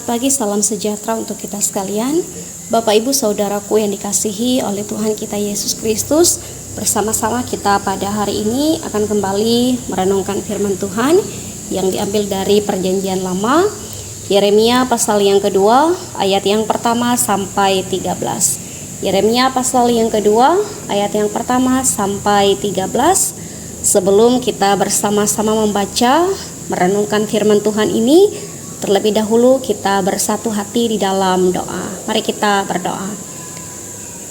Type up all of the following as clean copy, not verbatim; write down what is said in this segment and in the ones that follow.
pagi, salam sejahtera untuk kita sekalian. Bapak, Ibu, Saudaraku yang dikasihi oleh Tuhan kita Yesus Kristus, bersama-sama kita pada hari ini akan kembali merenungkan firman Tuhan yang diambil dari Perjanjian Lama, Yeremia pasal yang kedua, ayat yang pertama sampai 13. Yeremia pasal yang kedua, ayat yang pertama sampai 13. Sebelum kita bersama-sama membaca, merenungkan firman Tuhan ini, terlebih dahulu kita bersatu hati di dalam doa. Mari kita berdoa.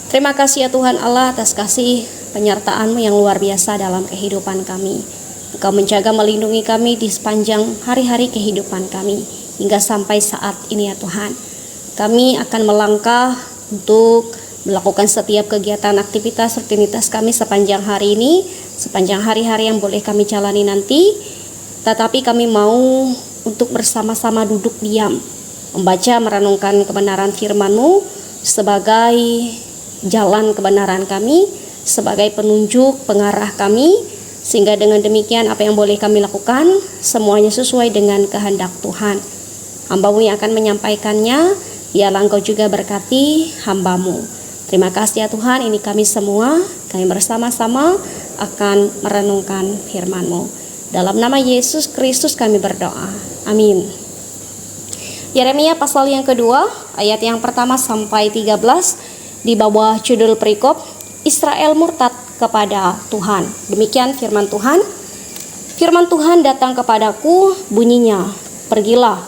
Terima kasih ya Tuhan Allah atas kasih penyertaan-Mu yang luar biasa dalam kehidupan kami. Engkau menjaga melindungi kami di sepanjang hari-hari kehidupan kami hingga sampai saat ini ya Tuhan. Kami akan melangkah untuk melakukan setiap kegiatan aktivitas rutinitas kami sepanjang hari ini, sepanjang hari-hari yang boleh kami jalani nanti. Tetapi kami mau untuk bersama-sama duduk diam, membaca merenungkan kebenaran firman-Mu sebagai jalan kebenaran kami, sebagai penunjuk pengarah kami, sehingga dengan demikian apa yang boleh kami lakukan semuanya sesuai dengan kehendak Tuhan. Hamba-Mu yang akan menyampaikannya, biarlah Engkau juga berkati hamba-Mu. Terima kasih ya Tuhan, ini kami semua, kami bersama-sama akan merenungkan firman-Mu. Dalam nama Yesus Kristus kami berdoa. Amin. Yeremia pasal yang kedua, ayat yang pertama sampai 13, di bawah judul perikop Israel murtad kepada Tuhan. Demikian firman Tuhan. Firman Tuhan datang kepadaku, bunyinya, pergilah,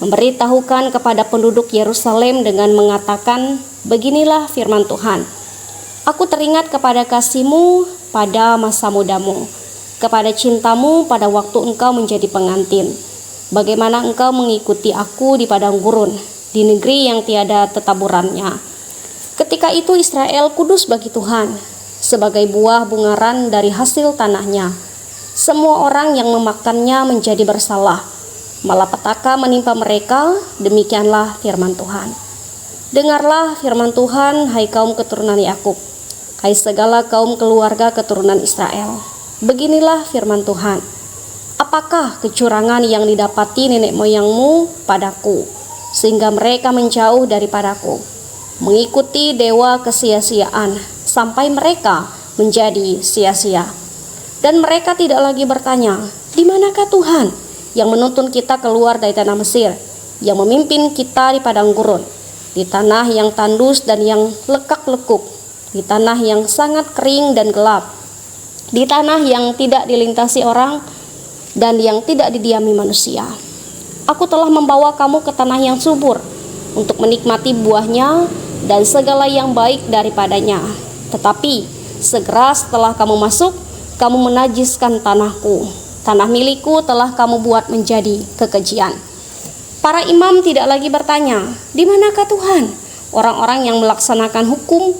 memberitahukan kepada penduduk Yerusalem dengan mengatakan, beginilah firman Tuhan. Aku teringat kepada kasih-Mu pada masa mudamu, kepada cinta-Mu pada waktu Engkau menjadi pengantin. Bagaimana Engkau mengikuti aku di padang gurun, di negeri yang tiada tetaburannya. Ketika itu Israel kudus bagi Tuhan, sebagai buah bungaran dari hasil tanahnya. Semua orang yang memakannya menjadi bersalah, malapetaka menimpa mereka. Demikianlah firman Tuhan. Dengarlah firman Tuhan, hai kaum keturunan Yakub, hai segala kaum keluarga keturunan Israel. Beginilah firman Tuhan. Apakah kecurangan yang didapati nenek moyangmu padaku, sehingga mereka menjauh daripadaku, mengikuti dewa kesia-siaan, sampai mereka menjadi sia-sia. Dan mereka tidak lagi bertanya, di manakah Tuhan yang menuntun kita keluar dari tanah Mesir, yang memimpin kita di padang gurun, di tanah yang tandus dan yang lekak-lekuk, di tanah yang sangat kering dan gelap, di tanah yang tidak dilintasi orang dan yang tidak didiami manusia. Aku telah membawa kamu ke tanah yang subur untuk menikmati buahnya dan segala yang baik daripadanya. Tetapi segera setelah kamu masuk, kamu menajiskan tanahku. Tanah milikku telah kamu buat menjadi kekejian. Para imam tidak lagi bertanya, di manakah Tuhan? Orang-orang yang melaksanakan hukum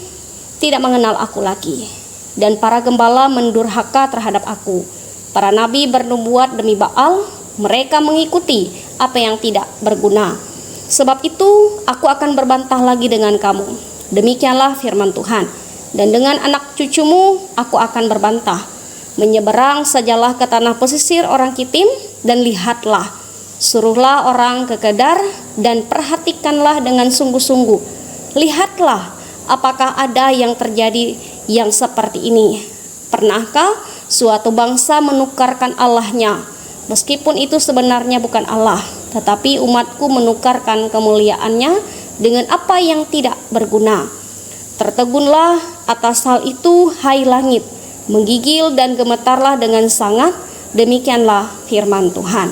tidak mengenal aku lagi. Dan para gembala mendurhaka terhadap aku. Para nabi bernubuat demi Baal, mereka mengikuti apa yang tidak berguna. Sebab itu aku akan berbantah lagi dengan kamu. Demikianlah firman Tuhan. Dan dengan anak cucumu aku akan berbantah. Menyeberang sajalah ke tanah pesisir orang Kitim, dan lihatlah, suruhlah orang ke Kedar, dan perhatikanlah dengan sungguh-sungguh. Lihatlah, apakah ada yang terjadi yang seperti ini. Pernahkah suatu bangsa menukarkan Allahnya, meskipun itu sebenarnya bukan Allah, tetapi umatku menukarkan kemuliaannya dengan apa yang tidak berguna. Tertegunlah atas hal itu, hai langit, menggigil dan gemetarlah dengan sangat. Demikianlah firman Tuhan.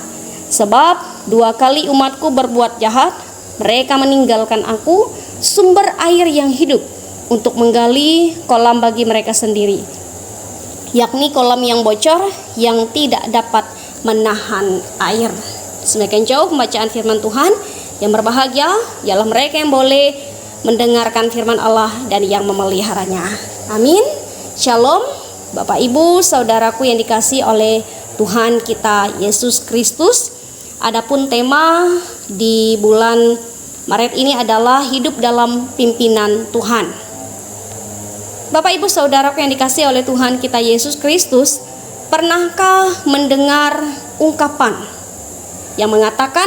Sebab 2 kali umatku berbuat jahat, mereka meninggalkan aku, sumber air yang hidup, untuk menggali kolam bagi mereka sendiri, yakni kolam yang bocor yang tidak dapat menahan air. Semakin jauh pembacaan firman Tuhan. Yang berbahagia ialah mereka yang boleh mendengarkan firman Allah dan yang memeliharanya. Amin. Shalom Bapak Ibu Saudaraku yang dikasihi oleh Tuhan kita Yesus Kristus. Adapun tema di bulan Maret ini adalah hidup dalam pimpinan Tuhan. Bapak Ibu Saudaraku yang dikasihi oleh Tuhan kita Yesus Kristus, pernahkah mendengar ungkapan yang mengatakan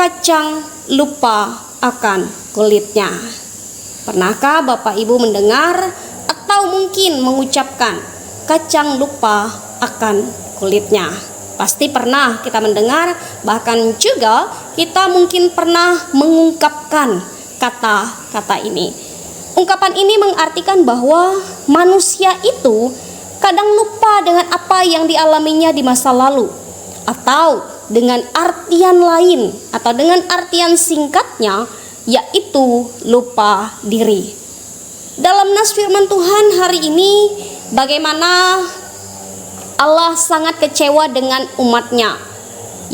kacang lupa akan kulitnya. Pernahkah Bapak Ibu mendengar atau mungkin mengucapkan kacang lupa akan kulitnya? Pasti pernah kita mendengar, bahkan juga kita mungkin pernah mengungkapkan kata-kata ini. Ungkapan ini mengartikan bahwa manusia itu kadang lupa dengan apa yang dialaminya di masa lalu, atau dengan artian lain atau dengan artian singkatnya yaitu lupa diri. Dalam nas firman Tuhan hari ini, bagaimana Allah sangat kecewa dengan umatnya,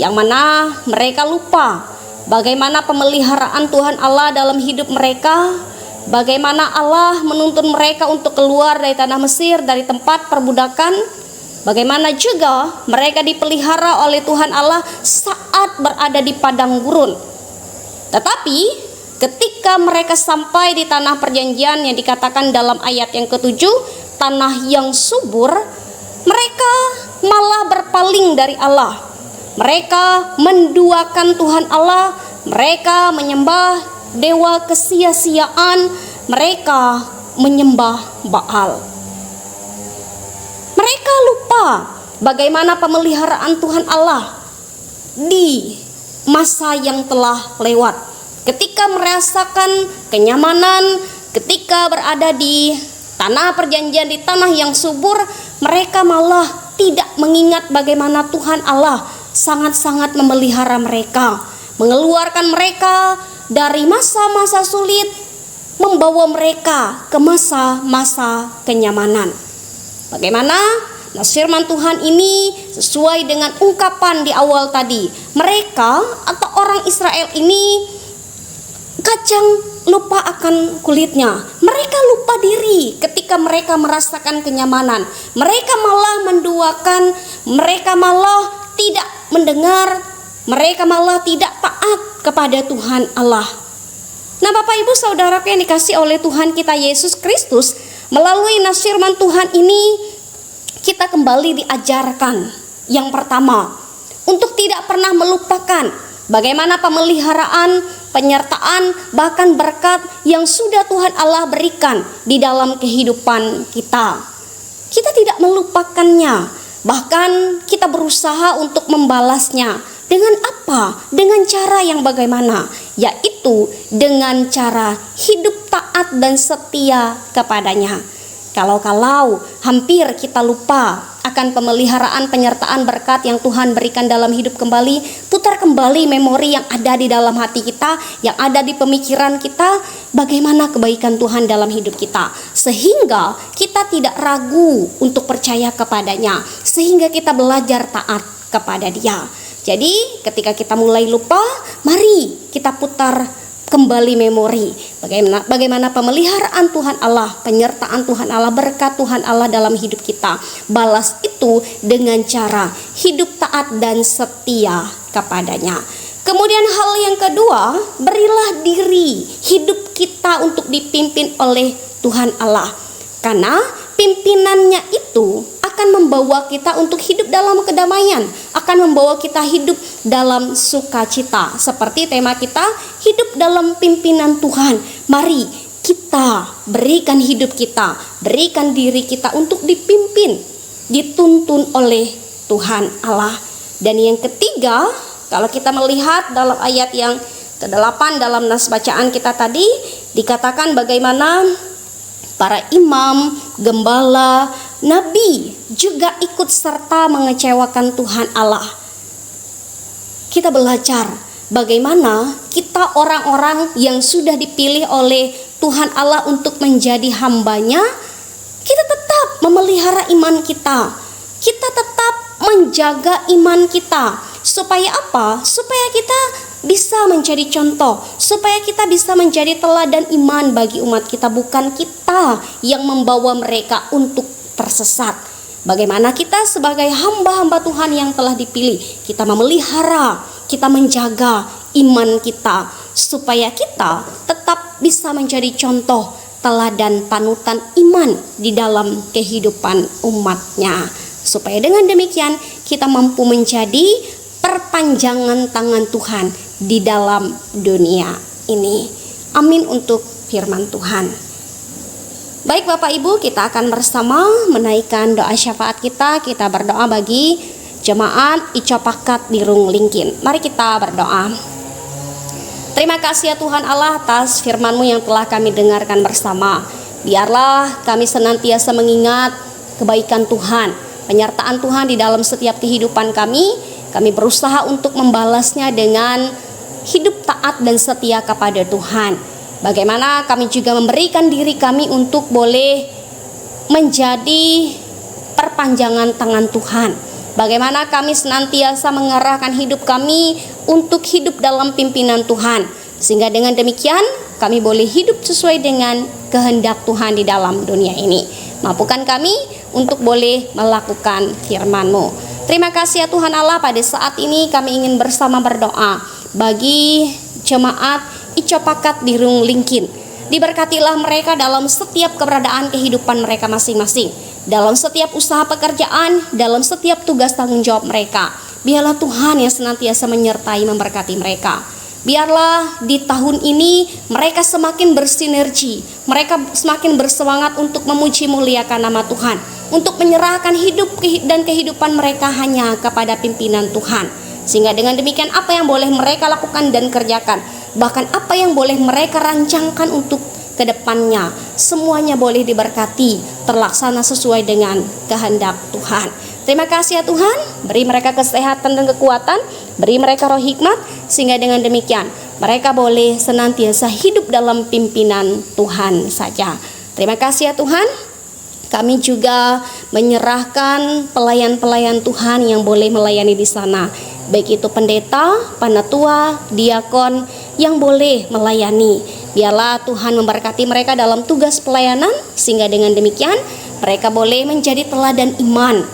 yang mana mereka lupa bagaimana pemeliharaan Tuhan Allah dalam hidup mereka, bagaimana Allah menuntun mereka untuk keluar dari tanah Mesir, dari tempat perbudakan, bagaimana juga mereka dipelihara oleh Tuhan Allah saat berada di padang gurun. Tetapi ketika mereka sampai di tanah perjanjian yang dikatakan dalam ayat yang ke-7, tanah yang subur, mereka malah berpaling dari Allah. Mereka menduakan Tuhan Allah, mereka menyembah dewa kesia-siaan, mereka menyembah Baal. Mereka lupa bagaimana pemeliharaan Tuhan Allah di masa yang telah lewat. Ketika merasakan kenyamanan, ketika berada di tanah perjanjian, di tanah yang subur, mereka malah tidak mengingat bagaimana Tuhan Allah sangat-sangat memelihara mereka, mengeluarkan mereka dari masa-masa sulit, membawa mereka ke masa-masa kenyamanan. Bagaimana nas firman Tuhan ini sesuai dengan ungkapan di awal tadi, mereka atau orang Israel ini kacang lupa akan kulitnya. Mereka lupa diri ketika mereka merasakan kenyamanan. Mereka malah menduakan, mereka malah tidak mendengar, mereka malah tidak taat kepada Tuhan Allah. Nah, Bapak Ibu Saudaraku yang dikasih oleh Tuhan kita Yesus Kristus, melalui nas firman Tuhan ini kita kembali diajarkan yang pertama, untuk tidak pernah melupakan bagaimana pemeliharaan, penyertaan, bahkan berkat yang sudah Tuhan Allah berikan di dalam kehidupan kita. Kita tidak melupakannya, bahkan kita berusaha untuk membalasnya. Dengan apa? Dengan cara yang bagaimana? Yaitu dengan cara hidup taat dan setia kepadanya. Kalau hampir kita lupa akan pemeliharaan, penyertaan, berkat yang Tuhan berikan dalam hidup kembali, putar kembali memori yang ada di dalam hati kita, yang ada di pemikiran kita, bagaimana kebaikan Tuhan dalam hidup kita, sehingga kita tidak ragu untuk percaya kepadanya, sehingga kita belajar taat kepada Dia. Jadi ketika kita mulai lupa, mari kita putar kembali memori bagaimana pemeliharaan Tuhan Allah, penyertaan Tuhan Allah, berkat Tuhan Allah dalam hidup kita. Balas itu dengan cara hidup taat dan setia kepadanya. Kemudian hal yang kedua, berilah diri hidup kita untuk dipimpin oleh Tuhan Allah, karena pimpinannya itu akan membawa kita untuk hidup dalam kedamaian, akan membawa kita hidup dalam sukacita. Seperti tema kita, hidup dalam pimpinan Tuhan. Mari kita berikan hidup kita, berikan diri kita untuk dipimpin, dituntun oleh Tuhan Allah. Dan yang ketiga, kalau kita melihat dalam ayat yang ke-8 dalam nas bacaan kita tadi, dikatakan bagaimana para imam, gembala, nabi juga ikut serta mengecewakan Tuhan Allah. Kita belajar bagaimana kita orang-orang yang sudah dipilih oleh Tuhan Allah untuk menjadi hambanya, kita tetap memelihara iman kita. Kita tetap menjaga iman kita. Supaya apa? Supaya kita bisa menjadi contoh, supaya kita bisa menjadi teladan iman bagi umat kita. Bukan kita yang membawa mereka untuk tersesat. Bagaimana kita sebagai hamba-hamba Tuhan yang telah dipilih, kita memelihara, kita menjaga iman kita, supaya kita tetap bisa menjadi contoh, teladan, panutan iman di dalam kehidupan umatnya. Supaya dengan demikian kita mampu menjadi perpanjangan tangan Tuhan di dalam dunia ini. Amin untuk firman Tuhan. Baik Bapak Ibu, kita akan bersama menaikkan doa syafaat kita. Kita berdoa bagi jemaat Icopakat di Runglingkin. Mari kita berdoa. Terima kasih ya Tuhan Allah atas firman-Mu yang telah kami dengarkan bersama. Biarlah kami senantiasa mengingat kebaikan Tuhan, penyertaan Tuhan di dalam setiap kehidupan kami. Kami berusaha untuk membalasnya dengan hidup taat dan setia kepada Tuhan. Bagaimana kami juga memberikan diri kami untuk boleh menjadi perpanjangan tangan Tuhan. Bagaimana kami senantiasa mengarahkan hidup kami untuk hidup dalam pimpinan Tuhan. Sehingga dengan demikian kami boleh hidup sesuai dengan kehendak Tuhan di dalam dunia ini. Mampukan kami untuk boleh melakukan firman-Mu. Terima kasih ya Tuhan Allah, pada saat ini kami ingin bersama berdoa bagi jemaat Icopakat di Runglingkin. Diberkatilah mereka dalam setiap keberadaan kehidupan mereka masing-masing, dalam setiap usaha pekerjaan, dalam setiap tugas tanggung jawab mereka. Biarlah Tuhan yang senantiasa menyertai memberkati mereka. Biarlah di tahun ini mereka semakin bersinergi, mereka semakin bersemangat untuk memuji muliakan nama Tuhan, untuk menyerahkan hidup dan kehidupan mereka hanya kepada pimpinan Tuhan. Sehingga dengan demikian apa yang boleh mereka lakukan dan kerjakan, bahkan apa yang boleh mereka rancangkan untuk kedepannya, semuanya boleh diberkati, terlaksana sesuai dengan kehendak Tuhan. Terima kasih ya Tuhan, beri mereka kesehatan dan kekuatan, beri mereka roh hikmat, sehingga dengan demikian mereka boleh senantiasa hidup dalam pimpinan Tuhan saja. Terima kasih ya Tuhan. Kami juga menyerahkan pelayan-pelayan Tuhan yang boleh melayani di sana, baik itu pendeta, panatua, diakon yang boleh melayani. Biarlah Tuhan memberkati mereka dalam tugas pelayanan, sehingga dengan demikian mereka boleh menjadi teladan iman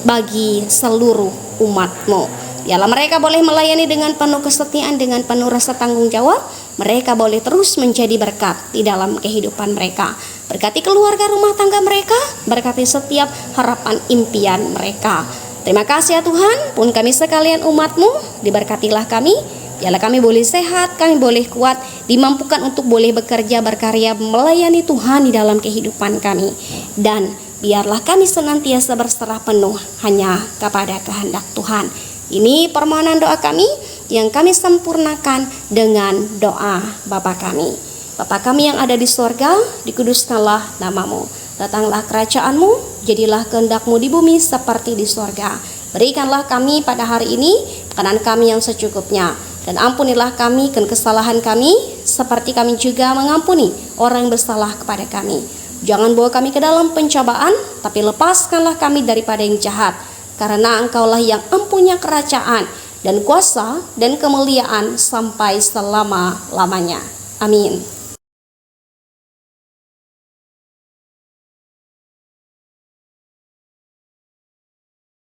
bagi seluruh umat-Mu. Biarlah mereka boleh melayani dengan penuh kesetiaan, dengan penuh rasa tanggung jawab. Mereka boleh terus menjadi berkat di dalam kehidupan mereka. Berkati keluarga rumah tangga mereka, berkati setiap harapan impian mereka. Terima kasih ya Tuhan, pun kami sekalian umat-Mu, diberkatilah kami. Biarlah kami boleh sehat, kami boleh kuat, dimampukan untuk boleh bekerja, berkarya, melayani Tuhan di dalam kehidupan kami. Dan biarlah kami senantiasa berserah penuh hanya kepada kehendak Tuhan. Ini permohonan doa kami yang kami sempurnakan dengan doa Bapa kami. Bapa kami yang ada di sorga, dikuduskanlah nama-Mu. Datanglah kerajaan-Mu, jadilah kehendak-Mu di bumi seperti di sorga. Berikanlah kami pada hari ini makanan kami yang secukupnya. Dan ampunilah kami kesalahan kami, seperti kami juga mengampuni orang yang bersalah kepada kami. Jangan bawa kami ke dalam pencobaan, tapi lepaskanlah kami daripada yang jahat. Karena Engkaulah yang empunya kerajaan dan kuasa dan kemuliaan sampai selama-lamanya. Amin.